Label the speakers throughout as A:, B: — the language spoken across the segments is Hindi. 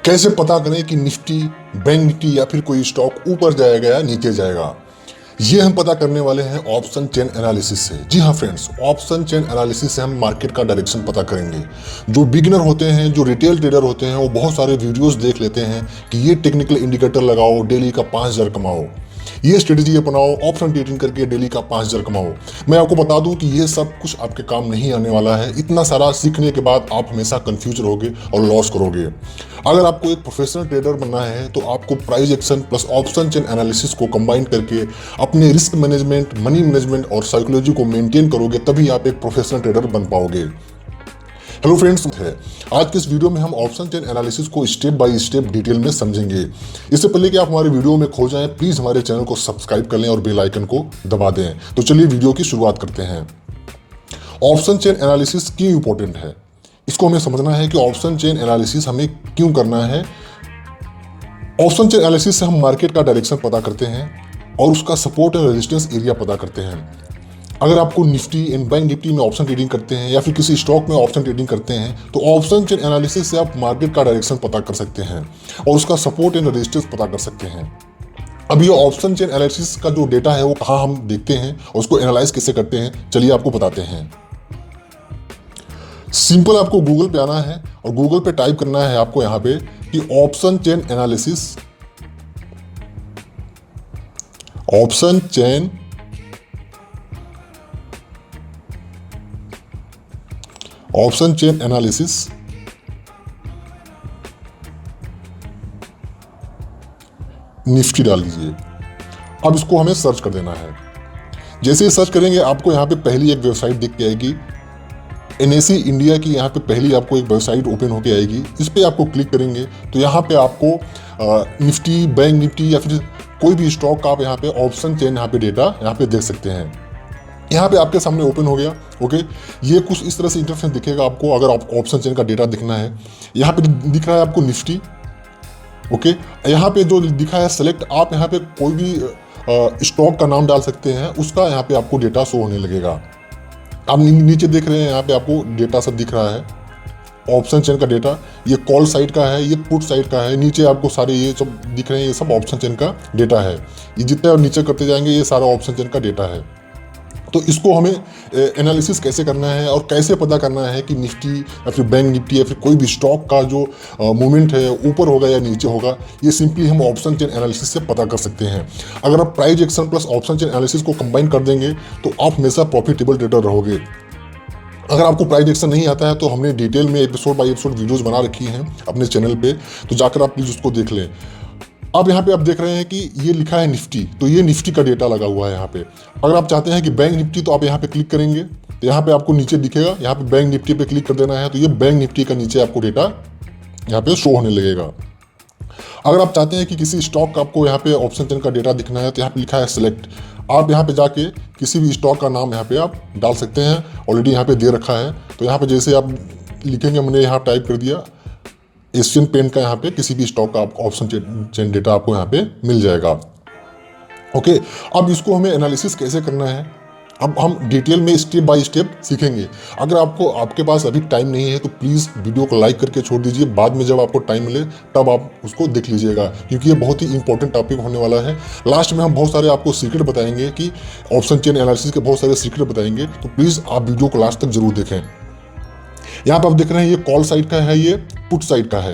A: कैसे पता करें कि निफ्टी, बैंक निफ्टी या फिर कोई स्टॉक ऊपर जाएगा या नीचे जाएगा, ये हम पता करने वाले हैं ऑप्शन चेन एनालिसिस से। जी हाँ फ्रेंड्स, ऑप्शन चेन एनालिसिस से हम मार्केट का डायरेक्शन पता करेंगे। जो बिगिनर होते हैं, जो रिटेल ट्रेडर होते हैं, वो बहुत सारे वीडियोस देख लेते हैं कि ये टेक्निकल इंडिकेटर लगाओ, डेली का 5000 कमाओ, ये स्ट्रेटेजी अपनाओ, ऑप्शन ट्रेडिंग करके डेली का 5000 कमाओ। मैं आपको बता दूं कि ये सब कुछ आपके काम नहीं आने वाला है। इतना सारा सीखने के बाद आप हमेशा कंफ्यूज रहोगे और लॉस करोगे। अगर आपको एक प्रोफेशनल ट्रेडर बनना है तो आपको price action plus option chain analysis को कंबाइन करके अपने रिस्क मैनेजमेंट, मनी मैनेजमेंट और साइकोलॉजी को मेंटेन करोगे, तभी आप एक प्रोफेशनल ट्रेडर बन पाओगे। हेलो फ्रेंड्स, आज के इस वीडियो में हम ऑप्शन चेन एनालिसिस को स्टेप बाय स्टेप डिटेल में समझेंगे। इससे पहले कि आप हमारे वीडियो में खो जाएं, प्लीज हमारे चैनल को सब्सक्राइब कर लें और बेल आइकन को दबा दें। तो चलिए वीडियो की शुरुआत करते हैं। ऑप्शन चेन एनालिसिस क्यों इंपॉर्टेंट है, इसको हमें समझना है कि ऑप्शन चेन एनालिसिस हमें क्यों करना है। ऑप्शन चेन एनालिसिस से हम मार्केट का डायरेक्शन पता करते हैं और उसका सपोर्ट और रेजिस्टेंस एरिया पता करते हैं। अगर आपको निफ्टी एंड बैंक निफ्टी में ऑप्शन ट्रेडिंग करते हैं या फिर किसी स्टॉक में ऑप्शन ट्रेडिंग करते हैं तो ऑप्शन चेन एनालिसिस से आप मार्केट का डायरेक्शन पता कर सकते हैं और उसका सपोर्ट एंड रेजिस्टेंस पता कर सकते हैं। अब ये ऑप्शन चेन एनालिसिस का जो डेटा है वो कहाँ हम देखते हैं और उसको एनालाइज कैसे करते हैं, चलिए आपको बताते हैं। सिंपल, आपको गूगल पे आना है और गूगल पे टाइप करना है आपको यहाँ पे कि option chain analysis, option chain option chain analysis Nifty डाल दीजिए। अब इसको हमें सर्च कर देना है। जैसे ही सर्च करेंगे आपको यहाँ पे पहली एक वेबसाइट दिख के आएगी, NSE इंडिया की। यहाँ पे पहली आपको एक वेबसाइट ओपन होके आएगी। इस पर आपको क्लिक करेंगे तो यहाँ पे आपको निफ्टी, बैंक निफ्टी या फिर कोई भी स्टॉक का आप यहाँ पे ऑप्शन चेन यहाँ पे डेटा यहाँ पे देख सकते हैं। यहाँ पे आपके सामने ओपन हो गया। ओके, ये कुछ इस तरह से इंटरफेस दिखेगा आपको अगर आप ऑप्शन चेन का डेटा दिखना है। यहाँ पे दिख रहा है आपको निफ्टी। ओके, यहाँ पे जो दिखा है सेलेक्ट, आप यहाँ पे कोई भी स्टॉक का नाम डाल सकते हैं, उसका यहाँ पे आपको डेटा शो होने लगेगा। आप नीचे देख रहे हैं, यहाँ पे आपको डेटा सब दिख रहा है, ऑप्शन चेन का डेटा। ये कॉल साइड का है, ये पुट साइड का है। नीचे आपको सारे ये सब दिख रहे हैं, ये सब ऑप्शन चेन का डेटा है। ये जितने आप नीचे करते जाएंगे ये सारा ऑप्शन चेन का डेटा है। तो इसको हमें एनालिसिस कैसे करना है और कैसे पता करना है कि निफ्टी या फिर बैंक निफ्टी या फिर कोई भी स्टॉक का जो मूवमेंट है ऊपर होगा या नीचे होगा, ये सिंपली हम ऑप्शन चेन एनालिसिस से पता कर सकते हैं। अगर आप price action plus option chain analysis को कंबाइन कर देंगे तो आप हमेशा प्रॉफिटेबल ट्रेडर रहोगे। अगर आपको प्राइस एक्शन नहीं आता है तो हमने डिटेल में एपिसोड बाय एपिसोड वीडियोज़ बना रखी हैं अपने चैनल पर, तो जाकर आप प्लीज़ उसको देख लें। अब यहाँ पे आप देख रहे हैं कि ये लिखा है निफ्टी, तो ये निफ्टी का डेटा लगा हुआ है यहाँ पे। अगर आप चाहते हैं कि बैंक निफ्टी, तो आप यहाँ पे क्लिक करेंगे तो यहाँ पे आपको नीचे दिखेगा, यहाँ पे बैंक निफ्टी पे क्लिक कर देना है तो ये बैंक निफ्टी का नीचे आपको डेटा यहाँ पे शो होने लगेगा। अगर आप चाहते हैं कि किसी स्टॉक का आपको यहाँ पे ऑप्शन चेन का डेटा दिखना है तो यहाँ पे लिखा है सिलेक्ट, आप यहाँ पे जाके किसी भी स्टॉक का नाम यहाँ पे आप डाल सकते हैं, ऑलरेडी यहाँ पे दे रखा है। तो यहाँ पे जैसे आप लिखेंगे, हमने यहाँ टाइप कर दिया एशियन पेंट का, यहाँ पे किसी भी स्टॉक का ऑप्शन चेन डेटा आपको यहाँ पे मिल जाएगा। ओके, अब इसको हमें एनालिसिस कैसे करना है, अब हम डिटेल में स्टेप बाय स्टेप सीखेंगे। अगर आपके पास अभी टाइम नहीं है तो प्लीज़ वीडियो को लाइक करके छोड़ दीजिए, बाद में जब आपको टाइम मिले तब आप उसको देख लीजिएगा, क्योंकि ये बहुत ही इंपॉर्टेंट टॉपिक होने वाला है। लास्ट में हम बहुत सारे आपको सीक्रेट बताएंगे कि ऑप्शन चेन एनालिसिस के बहुत सारे सीक्रेट बताएंगे, तो प्लीज़ आप वीडियो को लास्ट तक जरूर देखें। यहाँ पर आप देख रहे हैं ये कॉल साइड का है, ये पुट साइड का है।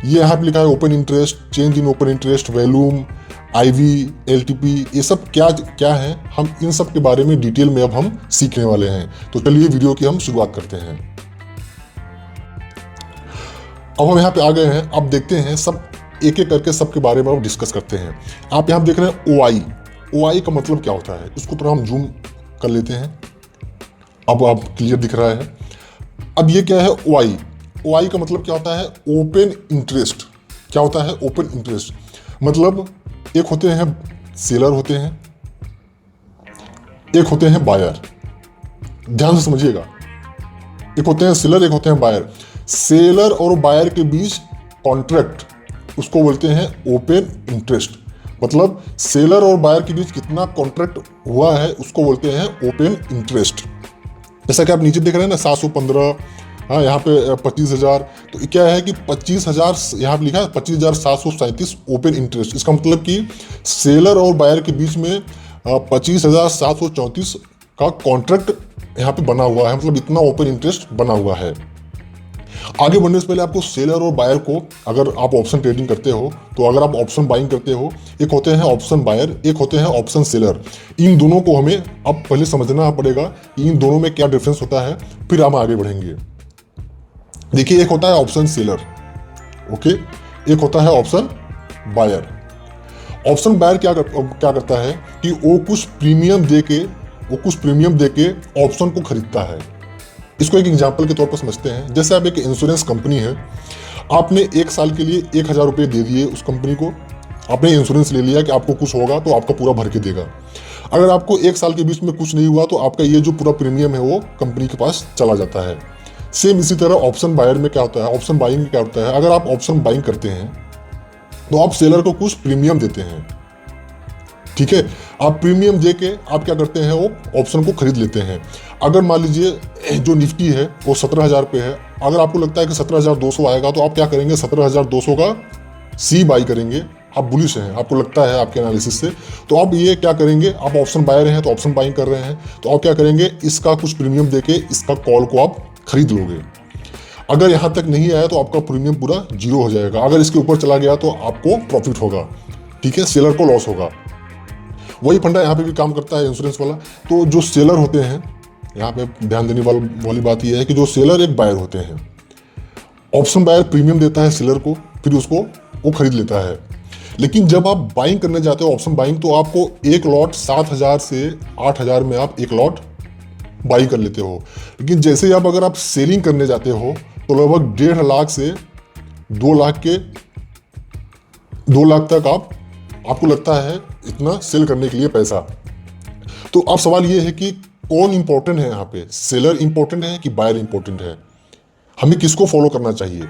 A: ये यहाँ पे लिखा है open interest, change in open interest, volume, IV, LTP, ये सब क्या क्या है, हम इन सब के बारे में डिटेल में अब हम सीखने वाले हैं। तो चलिए वीडियो की हम शुरुआत करते हैं। अब हम यहाँ पे आ गए हैं, अब देखते हैं सब एक एक करके सबके बारे में हम डिस्कस करते हैं। आप यहाँ देख रहे हैं OI का मतलब क्या होता है, इसको थोड़ा हम जूम कर लेते हैं। अब आप क्लियर दिख रहा है। अब ये क्या है OI का मतलब क्या होता है, ओपन इंटरेस्ट। क्या होता है ओपन इंटरेस्ट, मतलब एक होते हैं सेलर होते हैं, एक होते हैं बायर। ध्यान से समझिएगा, एक होते हैं सेलर, एक होते हैं बायर। सेलर और बायर के बीच कॉन्ट्रैक्ट, उसको बोलते हैं ओपन इंटरेस्ट। मतलब सेलर और बायर के बीच कितना कॉन्ट्रैक्ट हुआ है उसको बोलते हैं ओपन इंटरेस्ट। जैसा कि आप नीचे देख रहे हैं ना, 715, हाँ यहाँ पे 25,000, तो क्या है कि 25,000 यहाँ पे लिखा है 25,737 ओपन इंटरेस्ट। इसका मतलब कि सेलर और बायर के बीच में 25,734 का कॉन्ट्रैक्ट यहाँ पे बना हुआ है, मतलब इतना ओपन इंटरेस्ट बना हुआ है। आगे बढ़ने से पहले आपको सेलर और बायर को, अगर आप ऑप्शन ट्रेडिंग करते हो तो अगर आप ऑप्शन बाइंग करते हो, एक होते हैं ऑप्शन बायर, एक होते हैं ऑप्शन सेलर। इन दोनों को हमें अब पहले समझना पड़ेगा कि इन दोनों में क्या डिफरेंस होता है, फिर हम आगे बढ़ेंगे। देखिए, एक होता है ऑप्शन सेलर, ओके, एक होता है ऑप्शन बायर। ऑप्शन बायर क्या करता है कि वो कुछ प्रीमियम दे के ऑप्शन को खरीदता है। इसको एक एग्जांपल के तौर पर समझते हैं। जैसे आप एक इंश्योरेंस कंपनी है, आपने 1 साल के लिए 1,000 रुपये दे दिए उस कंपनी को, आपने इंश्योरेंस ले लिया कि आपको कुछ होगा तो आपका पूरा भर के देगा। अगर आपको 1 साल के बीच में कुछ नहीं हुआ तो आपका ये जो पूरा प्रीमियम है वो कंपनी के पास चला जाता है। सेम इसी तरह ऑप्शन बायर में क्या होता है, ऑप्शन बाइंग में क्या होता है, अगर आप ऑप्शन बाइंग करते हैं तो आप सेलर को कुछ प्रीमियम देते हैं, ठीक है। आप प्रीमियम दे के आप क्या करते हैं, वो ऑप्शन को खरीद लेते हैं। अगर मान लीजिए जो निफ्टी है वो 17,000 पे है, अगर आपको लगता है कि 17,200 आएगा तो आप क्या करेंगे, 17,200 का सी बाई करेंगे। आप बुलिश हैं, आपको लगता है आपके एनालिसिस से, तो आप ये क्या करेंगे, आप ऑप्शन बायर हैं तो ऑप्शन बाइंग कर रहे हैं, तो आप क्या करेंगे, इसका कुछ प्रीमियम देके इसका कॉल को आप खरीद लोगे। अगर यहाँ तक नहीं आया तो आपका प्रीमियम पूरा 0 हो जाएगा। अगर इसके ऊपर चला गया तो आपको प्रॉफिट होगा, ठीक है, सेलर को लॉस होगा। वही फंडा यहाँ पे भी काम करता है इंश्योरेंस वाला। तो जो सेलर होते हैं, यहाँ पे ध्यान देने वाली बात यह है कि जो सेलर एक बायर होते हैं, ऑप्शन बायर प्रीमियम देता है सेलर को, फिर उसको वो खरीद लेता है। लेकिन जब आप बाइंग करने जाते हो ऑप्शन बाइंग, तो आपको एक लॉट 7,000 से 8,000 में आप एक लॉट बाई कर लेते हो। लेकिन जैसे ही अगर आप सेलिंग करने जाते हो तो लगभग 1.5 लाख से 2 लाख तक आपको लगता है इतना सेल करने के लिए पैसा। तो अब सवाल ये है कि कौन इंपॉर्टेंट है यहाँ पे, सेलर इंपॉर्टेंट है कि बायर इंपॉर्टेंट है, हमें किसको फॉलो करना चाहिए।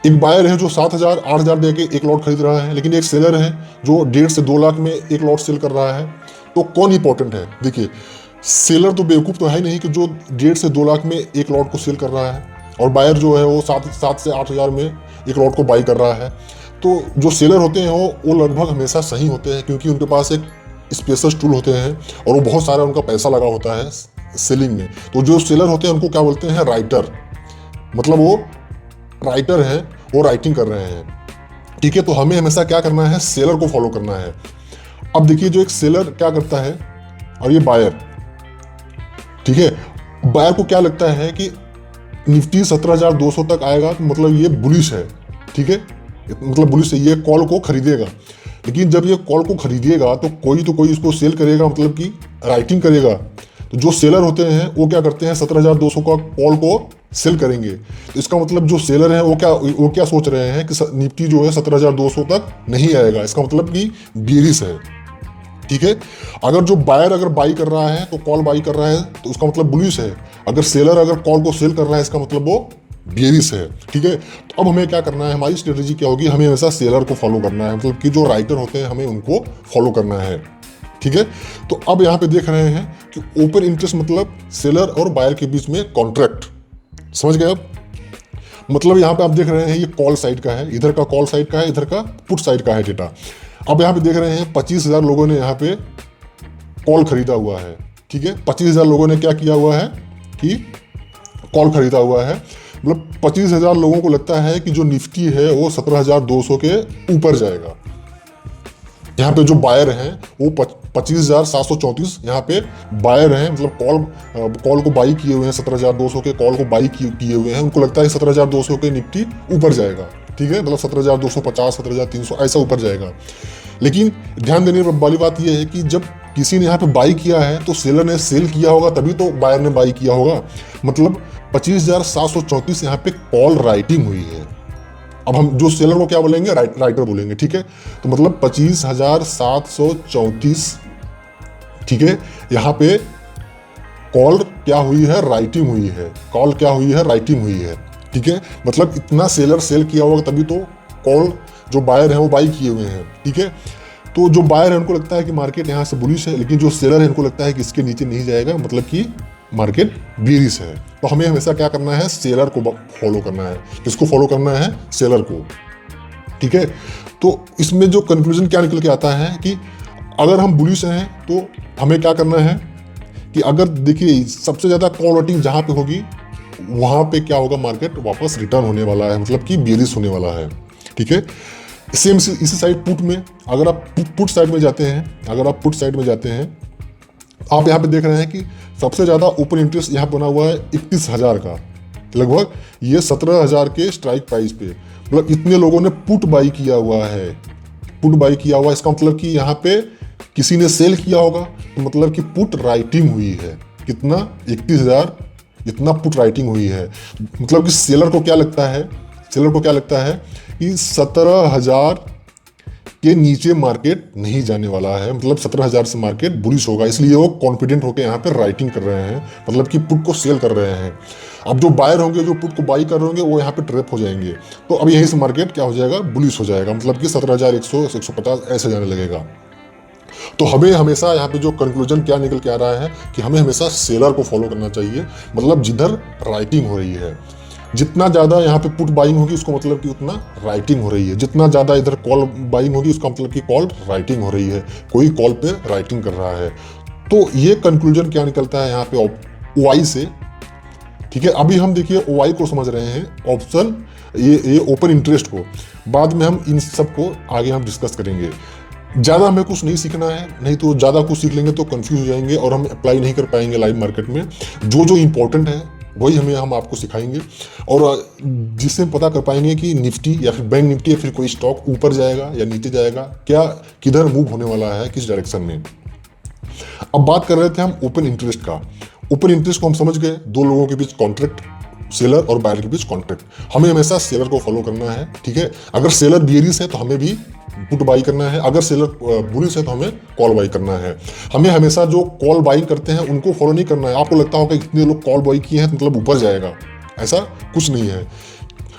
A: एक बायर है जो 7,000 8,000 दे के एक लॉट खरीद रहा है, लेकिन एक सेलर है जो 1.5 से 2 लाख में एक लॉट सेल कर रहा है। तो कौन इंपॉर्टेंट है? देखिए, सेलर तो बेवकूफ़ तो है नहीं कि जो 1.5 से 2 लाख में एक लॉट को सेल कर रहा है, और बायर जो है वो 7 से 8,000 में एक लॉट को बाई कर रहा है। तो जो सेलर होते हैं वो लगभग हमेशा सही होते हैं, क्योंकि उनके पास एक स्पेशल टूल होते हैं और वो बहुत सारा उनका पैसा लगा होता है सेलिंग में। तो जो सेलर होते हैं उनको क्या बोलते हैं, राइटर, मतलब वो राइटर है, वो राइटिंग कर रहे हैं, ठीक है। तो हमें हमेशा क्या करना है, सेलर को फॉलो करना है। अब देखिए, जो एक सेलर क्या करता है और ये बायर, ठीक है, बायर को क्या लगता है कि निफ्टी 17,200 तक आएगा तो मतलब ये बुलिश है, ठीक है, मतलब बुलिश है, ये कॉल को खरीदेगा। लेकिन जब ये कॉल को खरीदेगा तो कोई इसको सेल करेगा, मतलब कि राइटिंग करेगा। तो जो सेलर होते हैं वो क्या करते हैं, 17,200 का कॉल को सेल करेंगे। तो इसका मतलब जो सेलर है वो क्या सोच रहे हैं कि निफ्टी जो है 17,200 तक नहीं आएगा, इसका मतलब कि बेरिश है, ठीक है। अगर जो बायर अगर बाई कर रहा है तो कॉल बाई कर रहा है तो उसका मतलब बुलिश है। अगर सेलर अगर कॉल को सेल कर रहा है इसका मतलब वो बेरिश है, ठीक है। तो अब हमें क्या करना है, हमारी स्ट्रेटेजी क्या होगी, हमें हमेशा सेलर को फॉलो करना है, मतलब कि जो राइटर होते हैं हमें उनको फॉलो करना है, ठीक है। तो अब यहाँ पे देख रहे हैं कि ओपन इंटरेस्ट मतलब सेलर और बायर के बीच में कॉन्ट्रैक्ट, समझ गए आप। मतलब यहाँ पे आप देख रहे हैं ये कॉल साइड का है, इधर का कॉल साइड का है, इधर का पुट साइड का है डेटा। अब यहाँ पे देख रहे हैं 25,000 लोगों ने यहाँ पे कॉल खरीदा हुआ है, ठीक है। 25,000 लोगों ने क्या किया हुआ है कि कॉल खरीदा हुआ है, मतलब 25,000 लोगों को लगता है कि जो निफ्टी है वो 17,200 के ऊपर जाएगा। यहाँ पे जो बायर हैं वो 25,734 यहाँ पे बायर हैं, मतलब कॉल को बाई किए हुए हैं, 17,200 के कॉल को बाई किए हुए हैं। उनको लगता है 17,200 के निफ्टी ऊपर जाएगा, ठीक है, मतलब 17,250 17,300 ऐसा ऊपर जाएगा। लेकिन ध्यान देने वाली बात यह है कि जब किसी ने यहाँ पे बाई किया है तो सेलर ने सेल किया होगा, तभी तो बायर ने बाई किया होगा। मतलब 25,734 यहाँ पे कॉल राइटिंग हुई है। अब हम जो सेलर को क्या बोलेंगे, राइटर बोलेंगे, ठीक है। तो मतलब 25,734, ठीक है, यहाँ पे कॉल क्या हुई है, राइटिंग हुई है, कॉल क्या हुई है, राइटिंग हुई है, ठीक है। मतलब इतना सेलर सेल किया होगा तभी तो कॉल जो बायर है वो बाई किए हुए हैं, ठीक है। तो जो बायर है उनको लगता है कि मार्केट यहाँ से बुलिश है, लेकिन जो सेलर है उनको लगता है कि इसके नीचे नहीं जाएगा, मतलब कि मार्केट बेरिश है, तो हमें हमेशा क्या करना है, सेलर को फॉलो करना है। किसको फॉलो करना है, सेलर को, ठीक है। तो इसमें जो कंक्लूजन क्या निकल के आता है कि अगर हम बुलिश हैं तो हमें क्या करना है कि अगर देखिए सबसे ज़्यादा कॉल रेटिंग जहाँ पे होगी वहाँ पे क्या होगा, मार्केट वापस रिटर्न होने वाला है, मतलब कि बेरिश होने वाला है, ठीक है। सेम इसी साइड पुट में, अगर आप पुट साइड में जाते हैं, आप यहाँ पे देख रहे हैं कि सबसे ज़्यादा ओपन इंटरेस्ट यहाँ बना हुआ है 31,000 का, लगभग ये 17,000 के स्ट्राइक प्राइस पे, मतलब इतने लोगों ने पुट बाई किया हुआ है, इसका मतलब कि यहाँ पे किसी ने सेल किया होगा, तो मतलब कि पुट राइटिंग हुई है, कितना 31,000 इतना पुट राइटिंग हुई है। मतलब कि सेलर को क्या लगता है कि 17,000 के नीचे मार्केट नहीं जाने वाला है, मतलब 17,000 से मार्केट बुलिश होगा, इसलिए वो कॉन्फिडेंट होकर यहाँ पे राइटिंग कर रहे हैं, मतलब कि पुट को सेल कर रहे हैं। अब जो बायर होंगे, जो पुट को बाई कर रहे होंगे, वो यहाँ पे ट्रैप हो जाएंगे, तो अब यहीं से मार्केट क्या हो जाएगा, बुलिश हो जाएगा, मतलब कि 17,100 150 ऐसे जाने लगेगा। तो हमें हमेशा यहाँ पे जो कंक्लूजन क्या निकल के आ रहा है कि हमें हमेशा सेलर को फॉलो करना चाहिए, मतलब जिधर राइटिंग हो रही है, जितना ज़्यादा यहाँ पे पुट बाइंग होगी उसको मतलब कि उतना राइटिंग हो रही है, जितना ज़्यादा इधर कॉल बाइंग होगी उसका मतलब कि कॉल राइटिंग हो रही है, कोई कॉल पे राइटिंग कर रहा है। तो ये कंक्लूजन क्या निकलता है यहाँ पे OI से, ठीक है। अभी हम देखिए OI को समझ रहे हैं, ऑप्शन ये ओपन इंटरेस्ट को, बाद में हम इन सब को आगे हम डिस्कस करेंगे। ज़्यादा हमें कुछ नहीं सीखना है, नहीं तो ज़्यादा कुछ सीख लेंगे तो कंफ्यूज हो जाएंगे और हम अप्लाई नहीं कर पाएंगे लाइव मार्केट में। जो इंपॉर्टेंट है वही हम आपको सिखाएंगे, और जिससे हम पता कर पाएंगे कि निफ्टी या फिर बैंक निफ्टी या फिर कोई स्टॉक ऊपर जाएगा या नीचे जाएगा, क्या किधर मूव होने वाला है, किस डायरेक्शन में। अब बात कर रहे थे हम ओपन इंटरेस्ट का। ओपन इंटरेस्ट को हम समझ गए, दो लोगों के बीच कॉन्ट्रैक्ट, सेलर और बायर के बीच कॉन्ट्रैक्ट। हमें हमेशा सेलर को फॉलो करना है, ठीक है। अगर सेलर बियरिश है तो हमें भी पुट बाई करना है, अगर सेलर बुलिश है तो हमें कॉल बाई करना है। हमें हमेशा जो कॉल बाई करते हैं उनको फॉलो नहीं करना है। आपको लगता होगा इतने लोग कॉल बाई किए हैं तो मतलब ऊपर जाएगा, ऐसा कुछ नहीं है।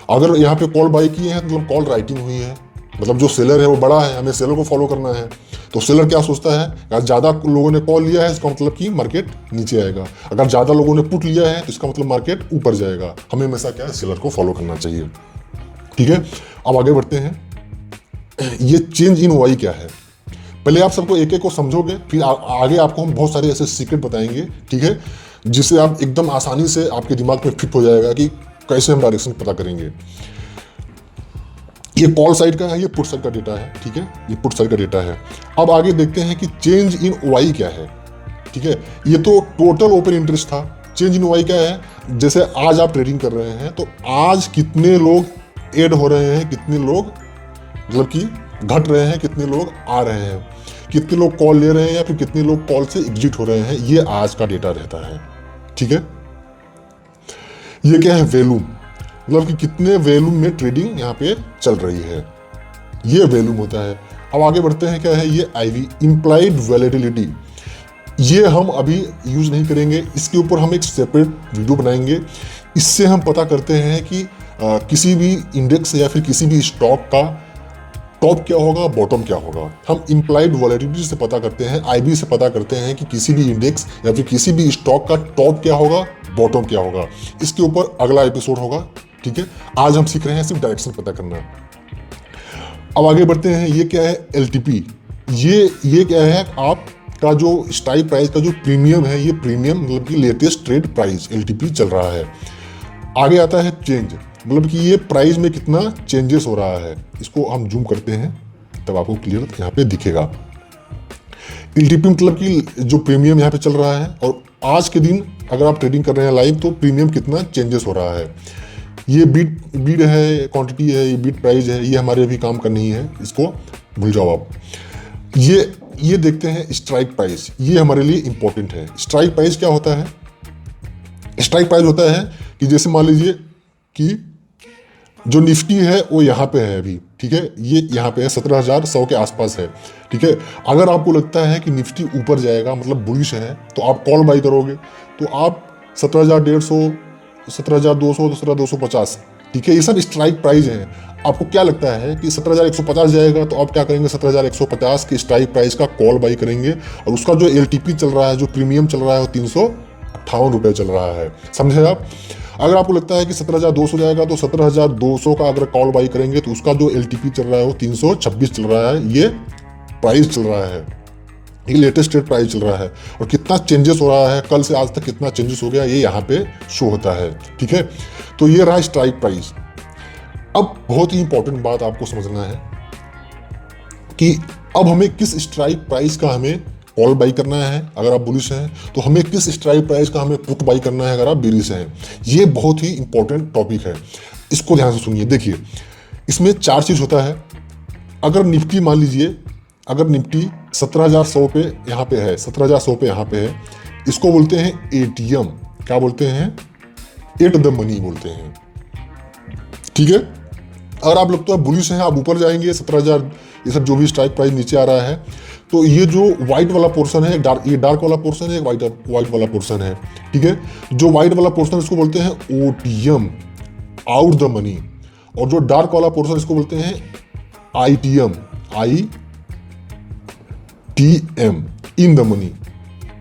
A: अगर यहाँ पे कॉल बाई किए हैं तो मतलब कॉल राइटिंग हुई है, मतलब जो सेलर है वो बड़ा है, हमें सेलर को फॉलो करना है। तो सेलर क्या सोचता है, अगर ज़्यादा लोगों ने कॉल लिया है इसका मतलब कि मार्केट नीचे आएगा, अगर ज़्यादा लोगों ने पुट लिया है तो इसका मतलब मार्केट ऊपर जाएगा। हमें हमेशा क्या है, सेलर को फॉलो करना चाहिए, ठीक है। अब आगे बढ़ते हैं, ये चेंज इन OI क्या है, पहले आप सबको एक एक को समझोगे, फिर आगे आपको हम बहुत सारे ऐसे सीक्रेट बताएंगे, ठीक है, जिससे आप एकदम आसानी से आपके दिमाग में फिट हो जाएगा कि कैसे हम डायरेक्शन पता करेंगे। ये कॉल साइड का है, ये पुट साइड का डेटा है, ठीक है, ये पुट साइड का डेटा है। अब आगे देखते हैं कि चेंज इन OI क्या है, ठीक है। ये तो टोटल ओपन इंटरेस्ट था, चेंज इन OI क्या है, जैसे आज आप ट्रेडिंग कर रहे हैं तो आज कितने लोग ऐड हो रहे हैं, कितने लोग मतलब कि घट रहे हैं, कितने लोग आ रहे हैं, कितने लोग कॉल ले रहे हैं या फिर कितने लोग कॉल से एग्जिट हो रहे हैं, ये आज का डेटा रहता है, ठीक है। ये क्या है, वैल्यूम, मतलब कि कितने वैल्यूम में ट्रेडिंग यहाँ पे चल रही है, ये वैल्यूम होता है। अब आगे बढ़ते हैं, क्या है ये IV, इम्प्लाइड वैलिडिटी। ये हम अभी यूज नहीं करेंगे, इसके ऊपर हम एक सेपरेट वीडियो बनाएंगे। इससे हम पता करते हैं कि किसी भी इंडेक्स या फिर किसी भी स्टॉक का टॉप क्या होगा, बॉटम क्या होगा। हम इम्प्लाइड वॉलेटिलिटी से पता करते हैं, IB से पता करते हैं कि किसी भी इंडेक्स या फिर किसी भी स्टॉक का टॉप क्या होगा, बॉटम क्या होगा। इसके ऊपर अगला एपिसोड होगा, ठीक है। आज हम सीख रहे हैं सिर्फ डायरेक्शन पता करना। अब आगे बढ़ते हैं, ये क्या है, LTP। ये क्या है, आपका जो स्ट्राइक प्राइस का जो प्रीमियम है, ये प्रीमियम मतलब कि लेटेस्ट ट्रेड प्राइस LTP चल रहा है। आगे आता है चेंज, मतलब कि ये प्राइस में कितना चेंजेस हो रहा है। इसको हम जूम करते हैं तब आपको क्लियर यहाँ पे दिखेगा। LTP मतलब कि जो प्रीमियम यहाँ पे चल रहा है, और आज के दिन अगर आप ट्रेडिंग कर रहे हैं लाइव तो प्रीमियम कितना चेंजेस हो रहा है। ये बीट है, क्वांटिटी है, ये बीट प्राइस है, ये हमारे अभी काम करनी है, इसको भूल जाओ आप। ये देखते हैं स्ट्राइक प्राइस, ये हमारे लिए इंपॉर्टेंट है। स्ट्राइक प्राइस क्या होता है, स्ट्राइक प्राइस होता है कि जैसे मान लीजिए कि जो निफ्टी है वो यहाँ पे है अभी, ठीक है, ये यहाँ पे है 17,100 के आसपास है, ठीक है। अगर आपको लगता है कि निफ्टी ऊपर जाएगा, मतलब बुलिश है, तो आप कॉल बाई करोगे, तो आप 17,150, 17,200, 17,250, ठीक है, ये सब स्ट्राइक प्राइस हैं। आपको क्या लगता है कि 17,150 जाएगा, तो आप क्या करेंगे, 17,150 के स्ट्राइक प्राइस का कॉल बाई करेंगे, और उसका जो LTP चल रहा है, जो प्रीमियम चल रहा है, वो ₹58 चल रहा है, समझे आप। अगर आपको लगता है कि 17,200 जाएगा तो 17,200 का अगर कॉल बाई करेंगे तो उसका जो LTP चल रहा है वो 326 चल रहा है, ये प्राइस चल रहा है, ये लेटेस्ट रेट प्राइस चल रहा है। और कितना चेंजेस हो रहा है, कल से आज तक कितना चेंजेस हो गया, ये यहाँ पे शो होता है, ठीक है। तो ये रहा स्ट्राइक प्राइस। अब बहुत ही इंपॉर्टेंट बात आपको समझना है कि अब हमें किस स्ट्राइक प्राइस का हमें कॉल बाई करना है अगर आप बुलिश हैं, तो हमें किस स्ट्राइक प्राइस का हमें पुट बाई करना है अगर आप बेरिश हैं। ये बहुत ही इंपॉर्टेंट टॉपिक है, इसको ध्यान से सुनिए। देखिए, इसमें 4 चीज़ होता है। अगर निफ्टी मान लीजिए, अगर निफ्टी 17,100 पे यहाँ पे है, 17,100 पे यहाँ पे है, इसको बोलते हैं ATM। क्या बोलते हैं? एट द मनी बोलते हैं, ठीक है। अगर आप लोग तो बुलिश हैं, आप ऊपर जाएंगे 17,000, ये सब जो भी स्ट्राइक प्राइस नीचे आ रहा है, तो ये जो व्हाइट वाला पोर्शन है, ये डार्क वाला पोर्शन है, व्हाइट वाला पोर्शन है, ठीक है। जो व्हाइट वाला पोर्शन इसको बोलते हैं OTM, आउट द मनी। और जो डार्क वाला पोर्शन इसको बोलते हैं ITM, इन द मनी।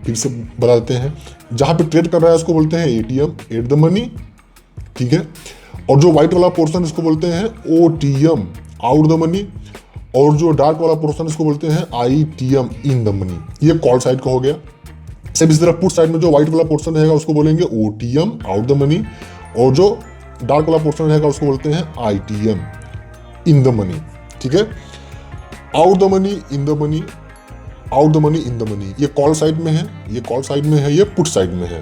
A: फिर से बता देते हैं, जहां पे ट्रेड कर रहा है उसको बोलते हैं ATM, एट द मनी, ठीक है। और जो व्हाइट वाला पोर्शन इसको बोलते हैं OTM, आउट द मनी। और जो डार्क वाला पोर्शन इसको बोलते हैं ITM, इन द मनी। ये कॉल साइड का हो गया। सेम इसी तरह पुट साइड में जो व्हाइट वाला पोर्शन रहेगा उसको बोलेंगे OTM, आउट द मनी। और जो डार्क वाला पोर्शन रहेगा उसको बोलते हैं ITM, इन द मनी, ठीक है। Out the money, in the money, out the money, in the money, ये कॉल साइड में है, ये कॉल साइड में है, ये पुट साइड में है।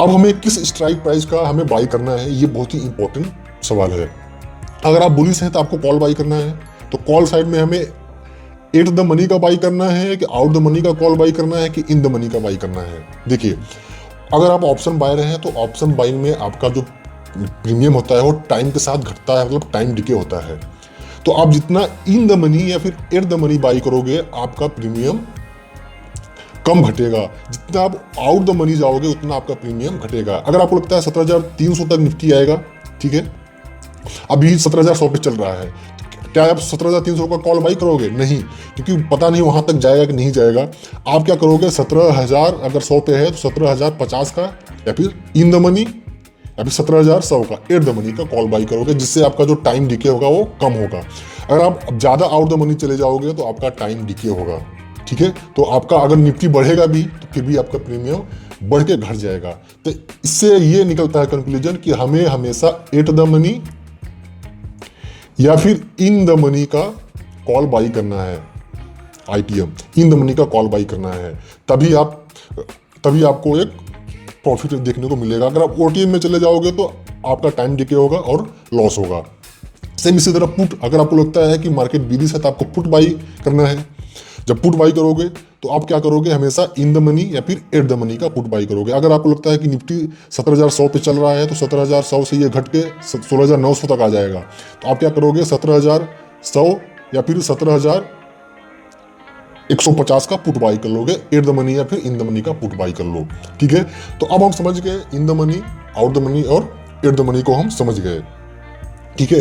A: अब हमें किस स्ट्राइक प्राइस का हमें बाई करना है, ये बहुत ही इंपॉर्टेंट सवाल है। अगर आप बुलिश हैं तो आपको कॉल बाई करना है, तो कॉल साइड में हमें एट द मनी का बाई करना है कि आउट द मनी का कॉल बाई करना है कि इन द मनी का बाई करना है। देखिए, अगर आप ऑप्शन बायर हैं तो ऑप्शन बाइंग में आपका जो प्रीमियम होता है वो टाइम के साथ घटता है, मतलब टाइम डिके होता है। तो आप जितना इन द मनी या फिर एट द मनी बाई करोगे, आपका प्रीमियम कम घटेगा। जितना आप आउट द मनी जाओगे उतना आपका प्रीमियम घटेगा। अगर आपको लगता है 17,300 तक निफ्टी आएगा, ठीक है, अभी 17,100 पे चल रहा है, तो क्या आप 17,300 का कॉल बाई करोगे? नहीं, क्योंकि पता नहीं वहां तक जाएगा कि नहीं जाएगा। आप क्या करोगे, 17,000 अगर 100 पे है तो 17,050 का या फिर इन द मनी या फिर 17,100 का एट द मनी का कॉल बाई करोगे, जिससे आपका जो टाइम डिके होगा वो कम होगा। अगर आप ज़्यादा आउट द मनी चले जाओगे तो आपका टाइम डिके होगा, ठीक है। तो आपका अगर निफ्टी बढ़ेगा भी तो फिर भी आपका प्रीमियम बढ़ के घट जाएगा। तो इससे ये निकलता है कंक्लूजन कि हमें हमेशा एट द मनी या फिर इन द मनी का कॉल बाई करना है, ITM, इन द मनी का कॉल बाई करना है, तभी आपको एक प्रॉफिट देखने को मिलेगा। अगर आप OTM में चले जाओगे तो आपका टाइम डिके होगा और लॉस होगा। सेम इसी तरह पुट, अगर आपको लगता है कि मार्केट बीरिश है तो आपको पुट बाई करना है। जब पुट बाई करोगे तो आप क्या करोगे, हमेशा इन द मनी या फिर एट द मनी का पुट बाई करोगे। अगर आपको लगता है कि निफ्टी 17,100 पे चल रहा है तो 17,100 से ये घट के 16,900 तक आ जाएगा, तो आप क्या करोगे, 17,100 या फिर 17,150 का पुट बाई कर लोगे, एट द मनी या फिर इन द मनी का पुट बाई कर लो, ठीक है। तो अब हम समझ गए in the money, out the money और एट द मनी को हम समझ गए, ठीक है।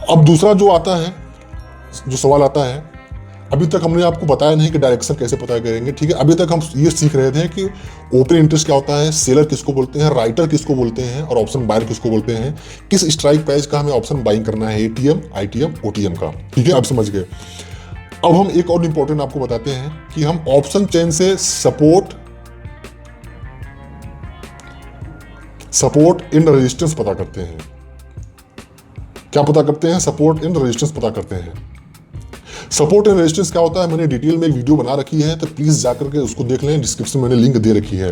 A: अब दूसरा जो आता है, जो सवाल आता है, अभी तक हमने आपको बताया नहीं कि डायरेक्शन कैसे पता करेंगे, ठीक है। अभी तक हम ये सीख रहे थे कि ओपन इंटरेस्ट क्या होता है, सेलर किसको बोलते हैं, राइटर किसको बोलते हैं और ऑप्शन बायर किसको बोलते हैं, किस स्ट्राइक प्राइस का हमें ऑप्शन बाइंग करना है, ATM, ITM, OTM का, ठीक है। अब समझ गए। अब हम एक और इंपॉर्टेंट आपको बताते हैं कि हम ऑप्शन चेन से सपोर्ट एंड रेजिस्टेंस पता करते हैं। क्या पता करते हैं? सपोर्ट एंड रेजिस्टेंस पता करते हैं। सपोर्ट एंड रेजिस्टेंस क्या होता है, मैंने डिटेल में एक वीडियो बना रखी है, तो प्लीज जाकर के उसको देख लें, डिस्क्रिप्शन में मैंने लिंक दे रखी है।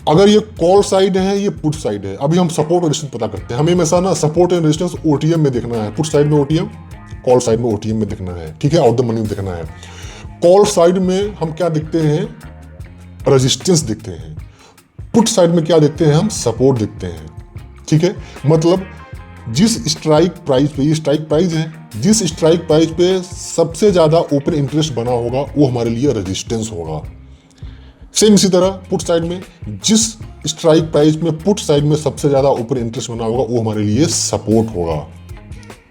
A: अगर ये कॉल साइड है, ये पुट साइड है, अभी हम सपोर्ट और रेजिस्टेंस पता करते हैं। हमें हमेशा ना सपोर्ट एंड रेजिस्टेंस OTM में देखना है, पुट साइड में OTM, कॉल साइड में OTM में देखना है, ठीक है, आउट द मनी में देखना है। कॉल साइड में हम क्या देखते हैं, रेजिस्टेंस देखते हैं। पुट साइड में क्या देखते हैं, हम सपोर्ट देखते हैं, ठीक है। मतलब जिस स्ट्राइक प्राइस पे, ये स्ट्राइक प्राइस है, जिस स्ट्राइक प्राइस पे सबसे ज्यादा ओपन इंटरेस्ट बना होगा वो हमारे लिए रेजिस्टेंस होगा। सेम इसी तरह पुट साइड में जिस स्ट्राइक प्राइस में पुट साइड में सबसे ज्यादा ओपन इंटरेस्ट बना होगा वो हमारे लिए सपोर्ट होगा,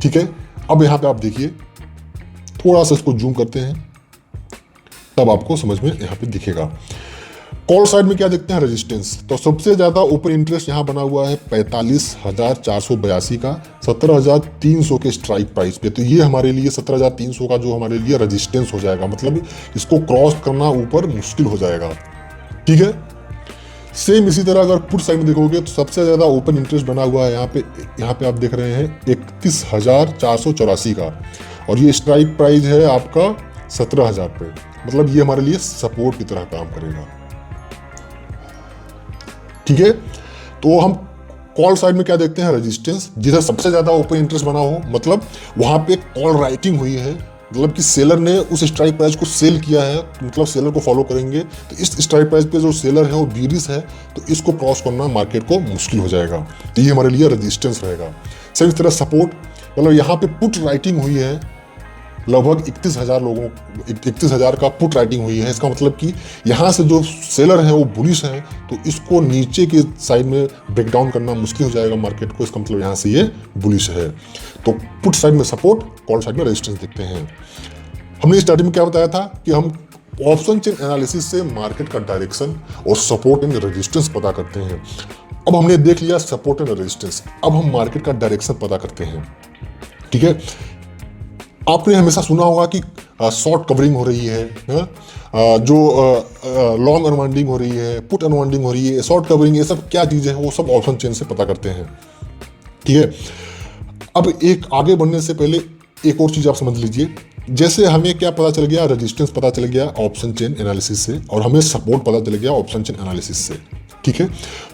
A: ठीक है। अब यहां पे आप देखिए, थोड़ा सा इसको जूम करते हैं, तब आपको समझ में यहां पे दिखेगा। कॉल साइड में क्या देखते हैं, रेजिस्टेंस। तो सबसे ज्यादा ओपन इंटरेस्ट यहाँ बना हुआ है 45,482 का 17,300 के स्ट्राइक प्राइस पे। तो ये हमारे लिए 17,300 का जो हमारे लिए रेजिस्टेंस हो जाएगा, मतलब इसको क्रॉस करना ऊपर मुश्किल हो जाएगा। ठीक है, सेम इसी तरह अगर पुट साइड में देखोगे तो सबसे ज्यादा ओपन इंटरेस्ट बना हुआ है यहाँ पे आप देख रहे हैं 31,484 का, और ये स्ट्राइक प्राइस है आपका 17,000 पे। मतलब ये हमारे लिए सपोर्ट की तरह काम करेगा। ठीक है, तो हम कॉल साइड में क्या देखते हैं, रेजिस्टेंस। जिधर सबसे ज्यादा ओपन इंटरेस्ट बना हो, मतलब वहां पे कॉल राइटिंग हुई है, मतलब कि सेलर ने उस स्ट्राइक प्राइस को सेल किया है, तो मतलब सेलर को फॉलो करेंगे। तो इस स्ट्राइक प्राइस पे जो सेलर है वो बीरिश है, तो इसको क्रॉस करना मार्केट को मुश्किल हो जाएगा। तो ये हमारे लिए रेजिस्टेंस रहेगा। सेम इस तरह सपोर्ट, मतलब यहाँ पे पुट राइटिंग हुई है, लगभग 31,000 का पुट राइटिंग हुई है। इसका मतलब कि यहाँ से जो सेलर है वो बुलिश है, तो इसको नीचे के साइड में ब्रेक डाउन करना मुश्किल हो जाएगा मार्केट को। इसका मतलब यहाँ से ये बुलिश है। तो पुट साइड में सपोर्ट, कॉल साइड में रेजिस्टेंस देखते हैं। हमने स्टार्टिंग में क्या बताया था कि हम ऑप्शन चेन एनालिसिस से मार्केट का डायरेक्शन और सपोर्ट एंड रेजिस्टेंस पता करते हैं। अब हमने देख लिया सपोर्ट एंड रेजिस्टेंस, अब हम मार्केट का डायरेक्शन पता करते हैं। ठीक है, आपने हमेशा सुना होगा कि शॉर्ट कवरिंग हो रही है, जो लॉन्ग अनवाइंडिंग हो रही है, पुट अनवाइंडिंग हो रही है, शॉर्ट कवरिंग, ये सब क्या चीज़ें हैं, वो सब ऑप्शन चेन से पता करते हैं। ठीक है, अब एक आगे बढ़ने से पहले एक और चीज़ आप समझ लीजिए। जैसे हमें क्या पता चल गया, रेजिस्टेंस पता चल गया ऑप्शन चेन एनालिसिस से, और हमें सपोर्ट पता चल गया ऑप्शन चेन एनालिसिस से। ठीक है,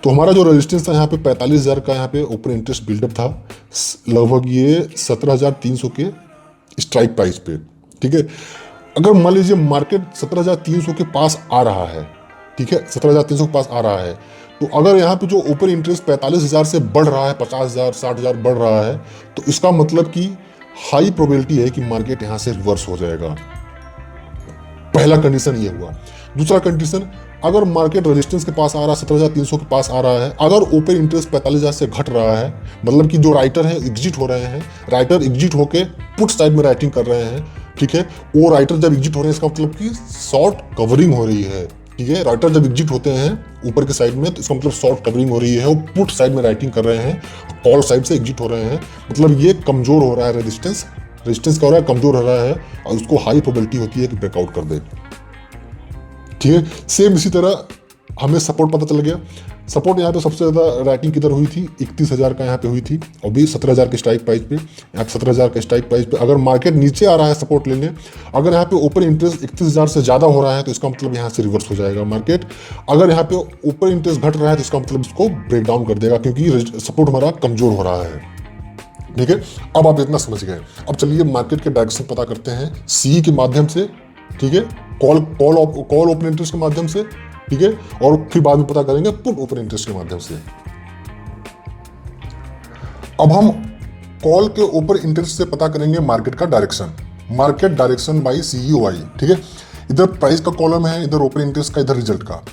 A: तो हमारा जो रेजिस्टेंस था यहाँ पे 45,000 का यहाँ पे ओपन इंटरेस्ट बिल्डअप था, लगभग ये 17,300 के स्ट्राइक प्राइस पे। ठीक है, अगर मान लीजिए मार्केट 17,300 के पास आ रहा है, ठीक है, 17,300 के पास आ रहा है, तो अगर यहाँ पे जो ओपन इंटरेस्ट 45,000 से बढ़ रहा है, 50,000 60,000 बढ़ रहा है, तो इसका मतलब कि हाई प्रोबेबिलिटी है कि मार्केट यहाँ से रिवर्स हो जाएगा। पहला कंडीशन ये हुआ। दूसरा कंडीशन, अगर मार्केट रेजिस्टेंस के पास आ रहा है, 17,300 के पास आ रहा है, अगर ओपन इंटरेस्ट 45,000 से घट रहा है, मतलब कि जो राइटर है एग्जिट हो रहे हैं, राइटर एग्जिट होके पुट साइड में राइटिंग कर रहे हैं। ठीक है, वो राइटर जब एग्जिट हो रहे हैं, इसका मतलब कि शॉर्ट कवरिंग हो रही है। ठीक है, राइटर जब एग्जिट होते हैं ऊपर के साइड में, तो इसका मतलब शॉर्ट कवरिंग हो रही है, वो पुट साइड में राइटिंग कर रहे हैं, कॉल साइड से एग्जिट हो रहे हैं, मतलब ये कमजोर हो रहा है, रेजिस्टेंस क्या हो रहा है, कमजोर हो रहा है, और उसको हाई प्रोबेबिलिटी होती है कि ब्रेकआउट कर दे। ठीक है, सेम इसी तरह हमें सपोर्ट पता चल गया। सपोर्ट यहाँ पे सबसे ज़्यादा राइटिंग किधर हुई थी, 31,000 का यहाँ पे हुई थी, और भी 17,000 के स्ट्राइक प्राइस पे। यहाँ पे 17,000 के स्ट्राइक प्राइस पे अगर मार्केट नीचे आ रहा है सपोर्ट लेने, अगर यहाँ पे ओपन इंटरेस्ट 31,000 से ज़्यादा हो रहा है, तो इसका मतलब यहाँ से रिवर्स हो जाएगा मार्केट। अगर यहाँ पे ओपन इंटरेस्ट घट रहा है, तो इसका मतलब इसको ब्रेक डाउन कर देगा, क्योंकि सपोर्ट हमारा कमजोर हो रहा है। ठीक है, अब आप इतना समझ गए। अब चलिए मार्केट के डायरेक्शन पता करते हैं सी के माध्यम से। ठीक है, कॉल ओपन इंटरेस्ट के माध्यम से। ठीक है, और फिर बाद में पता करेंगे पुट ओपन इंटरेस्ट के माध्यम से। अब हम कॉल के ओपन इंटरेस्ट से पता करेंगे मार्केट का direction, market direction by CEOI। ठीक है, इधर प्राइस का कॉलम है, इधर ओपन इंटरेस्ट का, इधर रिजल्ट का।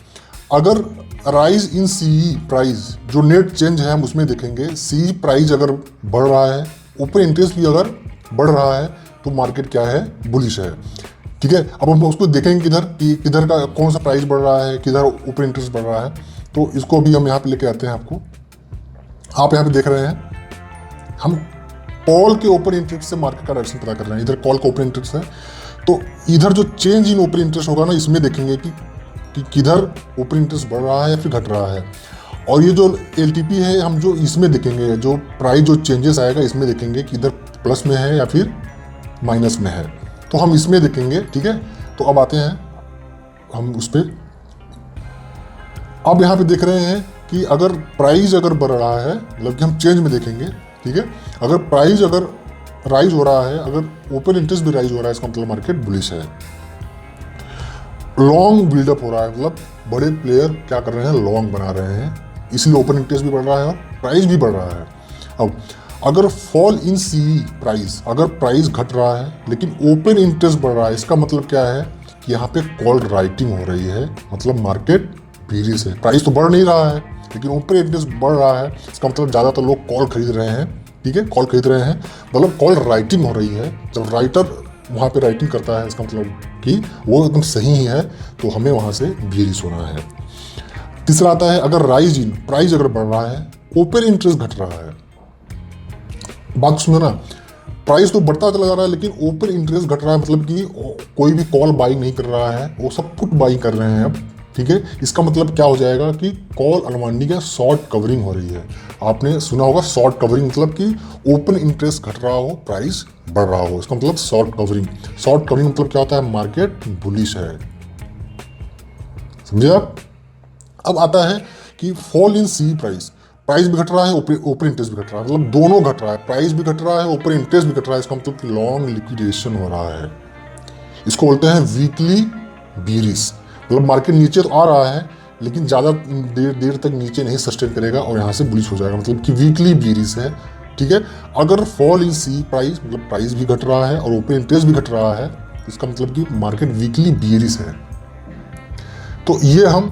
A: अगर राइज इन CE प्राइस, जो नेट चेंज है हम उसमें देखेंगे, CE प्राइस अगर बढ़ रहा है, ओपन इंटरेस्ट भी अगर बढ़ रहा है, तो मार्केट क्या है, बुलिश है। ठीक है, अब हम उसको देखेंगे किधर का कौन सा प्राइस बढ़ रहा है, किधर ओपन इंटरेस्ट बढ़ रहा है। तो इसको भी हम यहाँ पे लेके आते हैं आपको। आप यहाँ पे देख रहे हैं, हम कॉल के ओपन इंटरेस्ट से मार्केट का डायरेक्शन पता कर रहे हैं। इधर कॉल का ओपन इंटरेस्ट है, तो इधर जो चेंज इन ओपन इंटरेस्ट होगा ना, इसमें देखेंगे कि किधर ओपन इंटरेस्ट बढ़ रहा है या फिर घट रहा है। और ये जो LTP है, हम जो इसमें देखेंगे, जो प्राइस जो चेंजेस आएगा, इसमें देखेंगे कि इधर प्लस में है या फिर माइनस में है, तो हम इसमें देखेंगे। ठीक है, तो अब आते हैं हम उस पर। अब यहाँ पे देख रहे हैं कि अगर प्राइस अगर बढ़ रहा है, मतलब कि हम चेंज में देखेंगे। ठीक है, अगर प्राइस अगर राइज हो रहा है, अगर ओपन इंटरेस्ट भी राइज हो रहा है, इसका मतलब मार्केट बुलिश है। लॉन्ग बिल्डअप हो रहा है, मतलब बड़े प्लेयर क्या कर रहे हैं, लॉन्ग बना रहे हैं, इसलिए ओपन इंटरेस्ट भी बढ़ रहा है और प्राइस भी बढ़ रहा है। अब अगर फॉल इन CE प्राइस, अगर प्राइस घट रहा है लेकिन ओपन इंटरेस्ट बढ़ रहा है, इसका मतलब क्या है कि यहाँ पे कॉल राइटिंग हो रही है, मतलब मार्केट बीरिश है। प्राइस तो बढ़ नहीं रहा है लेकिन ओपन इंटरेस्ट बढ़ रहा है, इसका मतलब ज़्यादातर लोग कॉल खरीद रहे हैं। ठीक है, कॉल खरीद रहे हैं, मतलब कॉल राइटिंग हो रही है। जब राइटर वहाँ पे राइटिंग करता है, इसका मतलब कि वो एकदम सही ही है, तो हमें वहाँ से बीरिश होना है। तीसरा आता है अगर राइज इन, प्राइस अगर बढ़ रहा है, ओपन इंटरेस्ट घट रहा है। बात सुनो ना, प्राइस तो बढ़ता चला जा रहा है लेकिन ओपन इंटरेस्ट घट रहा है, मतलब कि कोई भी कॉल बाइंग नहीं कर रहा है, वो सब पुट बाइंग कर रहे हैं अब। ठीक है, इसका मतलब क्या हो जाएगा कि कॉल अनवाइंडिंग है, शॉर्ट कवरिंग हो रही है। आपने सुना होगा शॉर्ट कवरिंग, मतलब कि ओपन इंटरेस्ट घट रहा हो, प्राइस बढ़ रहा हो, इसका मतलब शॉर्ट कवरिंग। शॉर्ट कवरिंग मतलब क्या होता है, मार्केट बुलिश है। समझे आप? अब आता है कि fall in C price, price भी घट रहा है, ओपन इंटरेस्ट भी घट रहा है, मतलब दोनों घट रहा है, प्राइस भी घट रहा है, ओपन इंटरेस्ट भी घट रहा है। इसका मतलब कि लॉन्ग लिक्विडेशन हो रहा है। इसको बोलते हैं वीकली बीरिश, मतलब मार्केट नीचे तो आ रहा है लेकिन ज़्यादा देर तक नीचे नहीं सस्टेन करेगा और यहाँ से बुलिश हो जाएगा, मतलब कि वीकली बीरिश है। ठीक है, अगर फॉल इन सी प्राइस, मतलब प्राइस भी घट रहा है और ओपन इंटरेस्ट भी घट रहा है, इसका मतलब कि मार्केट वीकली बीरिश है। तो ये हम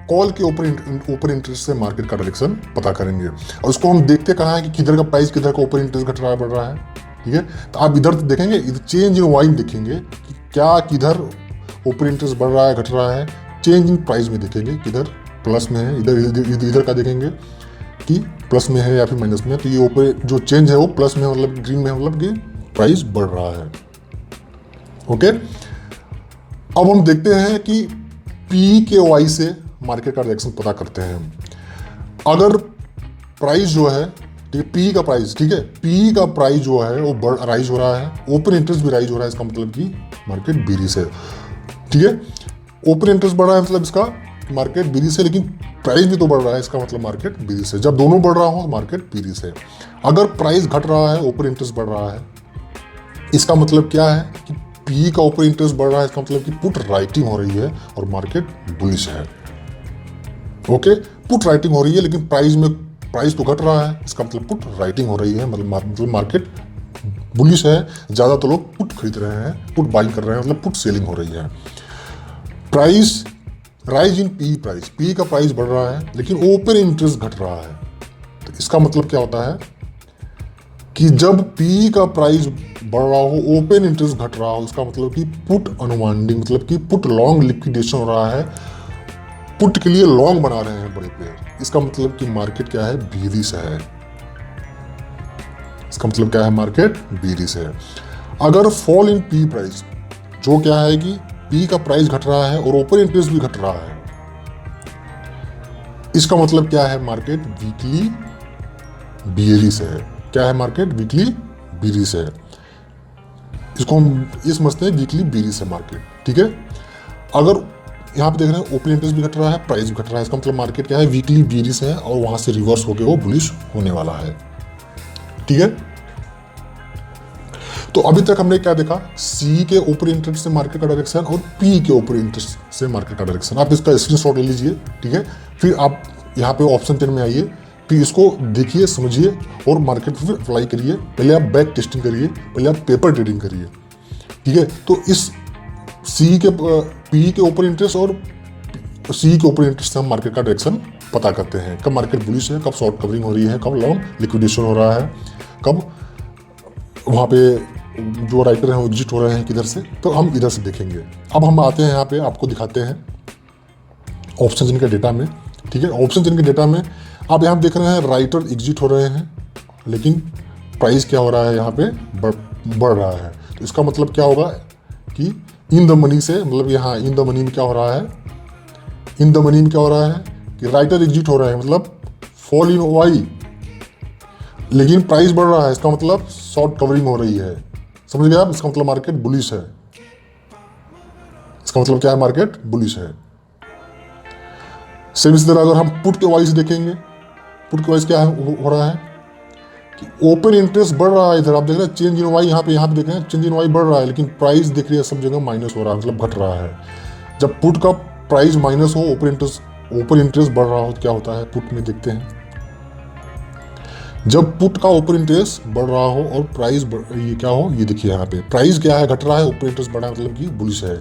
A: कॉल के ऊपर इंटरेस्ट से मार्केट का डायरेक्शन पता करेंगे और उसको हम देखते कहाँ है कि किधर का प्राइस, किधर का ओपन इंटरेस्ट घट रहा है, बढ़ रहा है। ठीक है, तो आप इधर देखेंगे, इधर चेंज इन वाई देखेंगे कि क्या किधर ओपन इंटरेस्ट बढ़ रहा है, घट रहा है। चेंज इन प्राइस में देखेंगे किधर प्लस में है, इधर का देखेंगे कि प्लस में है या फिर माइनस में है। तो ये ऊपर जो चेंज है वो प्लस में, मतलब ग्रीन में, मतलब कि प्राइस बढ़ रहा है। ओके, अब हम देखते हैं कि पी के वाई से मार्केट का डायरेक्शन पता करते हैं। अगर प्राइस जो है, ठीक है, पी का प्राइस, ठीक है, पी का प्राइस जो है वो राइज हो रहा है, ओपन इंटरेस्ट भी राइज हो रहा है, इसका मतलब कि मार्केट बीरिश है। ठीक है, ओपन इंटरेस्ट बढ़ रहा है मतलब इसका मार्केट बीरिश है, लेकिन प्राइस भी तो बढ़ रहा है, इसका मतलब मार्केट बीरिश है। जब दोनों बढ़ रहा हो तो मार्केट बीरिश है। अगर प्राइस घट रहा है, ओपन इंटरेस्ट बढ़ रहा है, इसका मतलब क्या है कि पी का ओपन इंटरेस्ट बढ़ रहा है, इसका मतलब कि पुट राइटिंग हो रही है और मार्केट बुलिश है। ओके, पुट राइटिंग हो रही है लेकिन प्राइस तो घट रहा है, इसका मतलब पुट राइटिंग हो रही है, मतलब मार्केट बुलिश है। ज़्यादा तो लोग पुट खरीद रहे हैं, पुट बाइंग कर रहे हैं, मतलब पुट सेलिंग हो रही है। Price rise in P price, P का प्राइस बढ़ रहा है लेकिन ओपन इंटरेस्ट घट रहा है। तो इसका मतलब क्या होता है कि जब पी का प्राइस बढ़ रहा हो, ओपन इंटरेस्ट घट रहा हो, इसका मतलब कि पुट अनवाइंडिंग, मतलब कि पुट लॉन्ग लिक्विडेशन हो रहा है, पुट के लिए लॉन्ग बना रहे हैं बड़े प्लेयर। इसका मतलब कि मार्केट क्या है, बीरिश है। इसका मतलब क्या है, मार्केट बीरिश है। अगर फॉल इन पी प्राइस, जो क्या है कि पी का प्राइस घट रहा है और ओपन इंटरेस्ट भी घट रहा है, इसका मतलब क्या है, मार्केट वीकली बीरिश है। क्या है, मार्केट वीकली बीरिश है। इसको हम ये समझते हैं वीकली बीरिश है मार्केट। ठीक है, अगर यहाँ पे देख रहे हैं ओपन इंटरेस्ट भी घट रहा है, प्राइस भी घट रहा है, इसका मतलब मार्केट क्या है, वीकली बीरिश है और वहां से रिवर्स होकर वो बुलिश होने वाला है। ठीक है, तो अभी तक हमने क्या देखा, सी के ऊपर इंटरेस्ट से मार्केट का डायरेक्शन और पी के ऊपर इंटरेस्ट से मार्केट का डायरेक्शन। आप इसका स्क्रीनशॉट ले लीजिए। ठीक है, फिर आप यहाँ पे ऑप्शन 10 में आइए, फिर इसको देखिए, समझिए और मार्केट में फिर अप्लाई करिए। पहले आप बैक टेस्टिंग करिए, पहले आप पेपर ट्रेडिंग करिए। ठीक है, तो इस सी के पी के ऊपर इंटरेस्ट और सी के ऊपर इंटरेस्ट से हम मार्केट का डायरेक्शन पता करते हैं, कब मार्केट बुलिश है, कब शॉर्ट कवरिंग हो रही है, कब लॉन्ग लिक्विडेशन हो रहा है, कब वहाँ पे जो राइटर हैं वो एग्जिट हो रहे हैं किधर से। तो हम इधर से देखेंगे। अब हम आते हैं यहाँ पे, आपको दिखाते हैं ऑप्शन जिनके डेटा में। ठीक है, ऑप्शन जिनके डेटा में आप यहाँ देख रहे हैं राइटर एग्जिट हो रहे हैं लेकिन प्राइस क्या हो रहा है, यहाँ पे बढ़ रहा है। तो इसका मतलब क्या होगा कि इन द मनी से, मतलब यहाँ इन द मनी में क्या हो रहा है, इन द मनी में क्या हो रहा है कि राइटर एग्जिट हो रहा है, मतलब फॉल इन वाई, लेकिन प्राइस बढ़ रहा है, इसका मतलब शॉर्ट कवरिंग हो रही है। समझ गए आप? इसका मतलब मार्केट बुलिश है। इसका मतलब क्या है, मार्केट बुलिश है। सेम इसी तरह अगर हम पुट के वाइज देखेंगे, पुट के वाइज क्या हो रहा है कि ओपन इंटरेस्ट बढ़ रहा है। इधर आप देख रहे हैं चेंज इन वाई, यहाँ पे देख रहे हैं चेंज इन वाई बढ़ रहा है, लेकिन प्राइस देख रही है सब जगह माइनस हो रहा है, मतलब घट रहा है। जब पुट का प्राइस माइनस हो, ओपन इंटरेस्ट बढ़ रहा हो तो क्या होता है, पुट में देखते हैं। जब पुट का ओपन इंटरेस्ट बढ़ रहा हो और प्राइस ये क्या हो, ये देखिए यहाँ पे प्राइस क्या है, घट रहा है, ओपन इंटरेस्ट बढ़ रहा है, मतलब कि बुलिश है।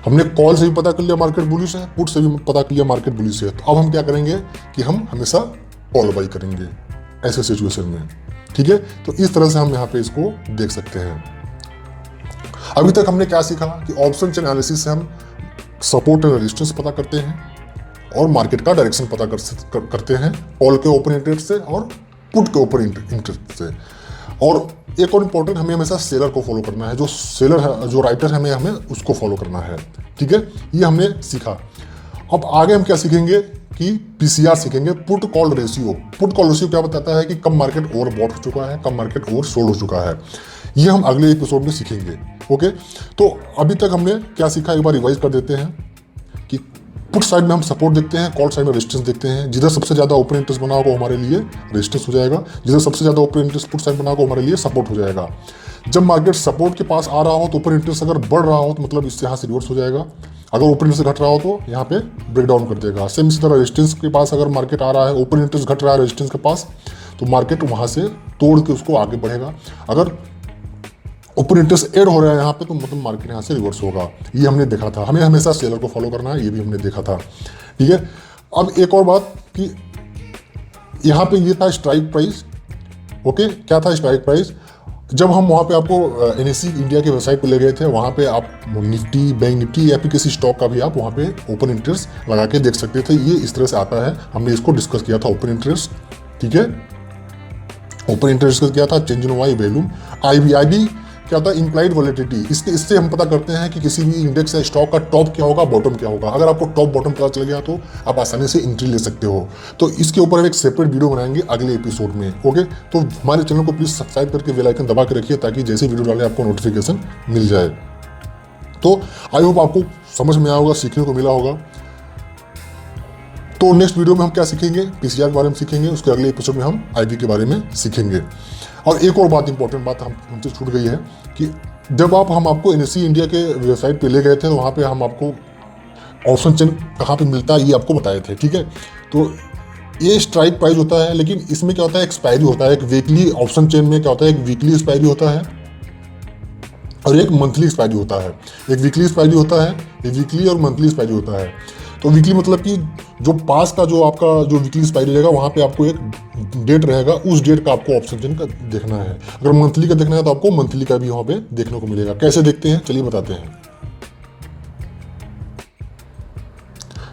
A: हमने कॉल से भी पता कर लिया मार्केट बुलिश है, पुट से भी पता कर लिया मार्केट बुलिश है। तो अब हम क्या करेंगे कि हम हमेशा कॉल बाई करेंगे ऐसे सिचुएशन में। ठीक है, तो इस तरह से हम यहाँ पे इसको देख सकते हैं। अभी तक हमने क्या सीखा कि ऑप्शन चेन एनालिसिस से हम सपोर्ट एंड रेजिस्टेंस पता करते हैं, और मार्केट का डायरेक्शन पता करते हैं कॉल के ओपन इंटरेस्ट से और पुट के ओपन इंटरेस्ट से। और एक और इम्पोर्टेंट, हमें हमेशा सेलर को फॉलो करना है, जो सेलर है, जो राइटर है, हमें उसको फॉलो करना है। ठीक है, ये हमने सीखा। अब आगे हम क्या सीखेंगे कि पीसीआर सीखेंगे, put call ratio. Put call ratio क्या बताता है कि कब मार्केट ओवर बॉट हो चुका है, कब मार्केट ओवर सोल्ड हो चुका है। ये हम अगले एपिसोड में सीखेंगे। ओके, तो अभी तक हमने क्या सीखा, एक बार रिवाइज कर देते हैं कि पुट साइड में हम सपोर्ट देखते हैं, कॉल साइड में रेजिस्टेंस देखते हैं। जिधर सबसे ज्यादा ओपन इंटरेस्ट बना होगा हमारे लिए रेजिस्टेंस हो जाएगा, जिधर सबसे ज्यादा ओपन इंटरेस्ट पुट साइड बना होगा हमारे लिए सपोर्ट हो जाएगा। जब मार्केट सपोर्ट के पास आ रहा हो तो ओपन इंटरेस्ट अगर बढ़ रहा हो तो मतलब इससे यहाँ से रिवर्स हो जाएगा। अगर ओपन इंटरेस्ट घट रहा हो तो यहाँ पे ब्रेक डाउन कर देगा। सेम इसी तरह रेजिस्टेंस के पास अगर मार्केट आ रहा है, ओपन इंटरेस्ट घट रहा है रेजिस्टेंस के पास, तो मार्केट वहाँ से तोड़ के उसको आगे बढ़ेगा। अगर ओपन इंटरेस्ट ऐड हो रहा है यहाँ पे तो मतलब मार्केट यहाँ से रिवर्स होगा। ये हमने देखा था। हमें हमेशा सेलर को फॉलो करना है, ये भी हमने देखा था। ठीक है, अब एक और बात कि यहाँ पे ये था स्ट्राइक प्राइस। ओके, क्या था स्ट्राइक प्राइस? जब हम वहाँ पे आपको एनएससी इंडिया की वेबसाइट पे ले गए थे, वहाँ पे आप निफ्टी, बैंक निफ्टी या फिर किसी स्टॉक का भी आप वहाँ पे ओपन इंटरेस्ट लगा के देख सकते थे। ये इस तरह से आता है, हमने इसको डिस्कस किया था ओपन इंटरेस्ट। ठीक है, ओपन इंटरेस्ट डिस्कस किया था। Change in Y volume, IB क्या होता है, इम्प्लाइड वॉलेटिलिटी। इससे हम पता करते हैं कि किसी भी इंडेक्स या स्टॉक का टॉप क्या होगा, बॉटम क्या होगा। अगर आपको टॉप बॉटम पता चल गया तो आप आसानी से एंट्री ले सकते हो। तो इसके ऊपर हम एक सेपरेट वीडियो बनाएंगे अगले एपिसोड में। ओके, तो हमारे चैनल को प्लीज सब्सक्राइब करके बेल आइकन दबा के रखिए ताकि जैसे वीडियो डाले आपको नोटिफिकेशन मिल जाए। तो आई होप आपको समझ में आया होगा, सीखने को मिला होगा। तो नेक्स्ट वीडियो में हम क्या सीखेंगे, पीसीआर के बारे में सीखेंगे। उसके अगले एपिसोड में हम आईबी के बारे में सीखेंगे। और एक और बात, इंपॉर्टेंट बात हमसे छूट गई है कि जब हम आपको एनएससी इंडिया के वेबसाइट पे ले गए थे तो वहाँ पे हम आपको ऑप्शन चेन कहाँ पे मिलता है ये आपको बताए थे। ठीक है, तो ये स्ट्राइक प्राइस होता है, लेकिन इसमें क्या होता है, एक्सपायरी होता है। एक वीकली ऑप्शन चेन में क्या होता है, एक वीकली एक्सपायरी होता है और एक मंथली एक्सपायरी होता है। एक वीकली एक्सपायरी होता है, एक वीकली और मंथली एक्सपायरी होता है। तो वीकली मतलब कि जो पास का जो आपका जो वीकली एक्सपायरी रहेगा वहाँ पे आपको एक डेट रहेगा, उस डेट का आपको ऑप्शन चेन का देखना है। अगर मंथली का देखना है तो आपको मंथली का भी वहाँ पे देखने को मिलेगा। कैसे देखते हैं चलिए बताते हैं।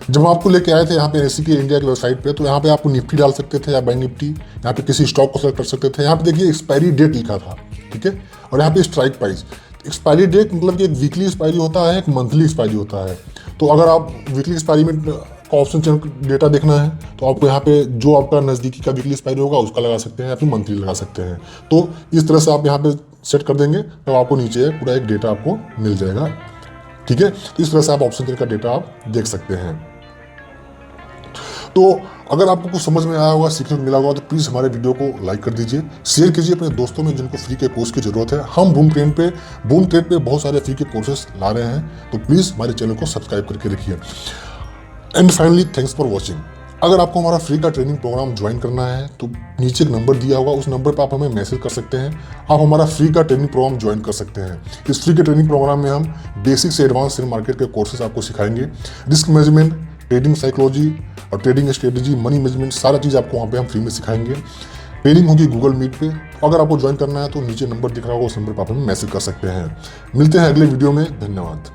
A: जब हम आपको लेके आए थे यहाँ पे एनएससी की इंडिया की वेबसाइट पे, तो यहाँ पे आपको निफ्टी डाल सकते थे या बैंक निफ्टी, यहाँ पे किसी स्टॉक को सेलेक्ट कर सकते थे। यहाँ पे देखिए एक्सपायरी डेट लिखा था। ठीक है, और यहाँ पे स्ट्राइक प्राइस। एक्सपायरी डेट मतलब कि एक वीकली एक्सपायरी होता है, एक मंथली एक्सपायरी होता है। तो अगर आप वीकली एक्सपायरी में का ऑप्शन चेन डेटा देखना है तो आपको यहाँ पे जो आपका नज़दीकी का वीकली एक्सपायरी होगा उसका लगा सकते हैं या फिर मंथली लगा सकते हैं। तो इस तरह से आप यहाँ पे सेट कर देंगे तो आपको नीचे पूरा एक डेटा आपको मिल जाएगा। ठीक है, तो इस तरह से आप ऑप्शन चेन का डेटा आप देख सकते हैं। तो अगर आपको कुछ समझ में आया होगा, सीखने को मिला होगा, तो प्लीज़ हमारे वीडियो को लाइक कर दीजिए, शेयर कीजिए अपने दोस्तों में जिनको फ्री के कोर्स की ज़रूरत है। हम बूम ट्रेड पे बहुत सारे फ्री के कोर्सेस ला रहे हैं, तो प्लीज़ हमारे चैनल को सब्सक्राइब करके रखिए। And finally thanks for watching. अगर आपको हमारा फ्री का ट्रेनिंग प्रोग्राम ज्वाइन करना है तो नीचे एक नंबर दिया होगा, उस नंबर पर आप हमें मैसेज कर सकते हैं। आप हमारा फ्री का ट्रेनिंग प्रोग्राम ज्वाइन कर सकते हैं। इस फ्री के ट्रेनिंग प्रोग्राम में हम बेसिक से एडवांस शेयर मार्केट के कोर्सेज आपको सिखाएंगे। रिस्क मैनेजमेंट, ट्रेडिंग साइकोलॉजी और ट्रेडिंग स्ट्रेटेजी, मनी मैनेजमेंट, सारा चीज़ आपको वहाँ पे हम फ्री में सिखाएंगे। ट्रेनिंग होगी गूगल मीट पे। अगर आपको ज्वाइन करना है तो नीचे नंबर दिख रहा होगा, उस नंबर पर आप हमें मैसेज कर सकते हैं। मिलते हैं अगले वीडियो में। धन्यवाद।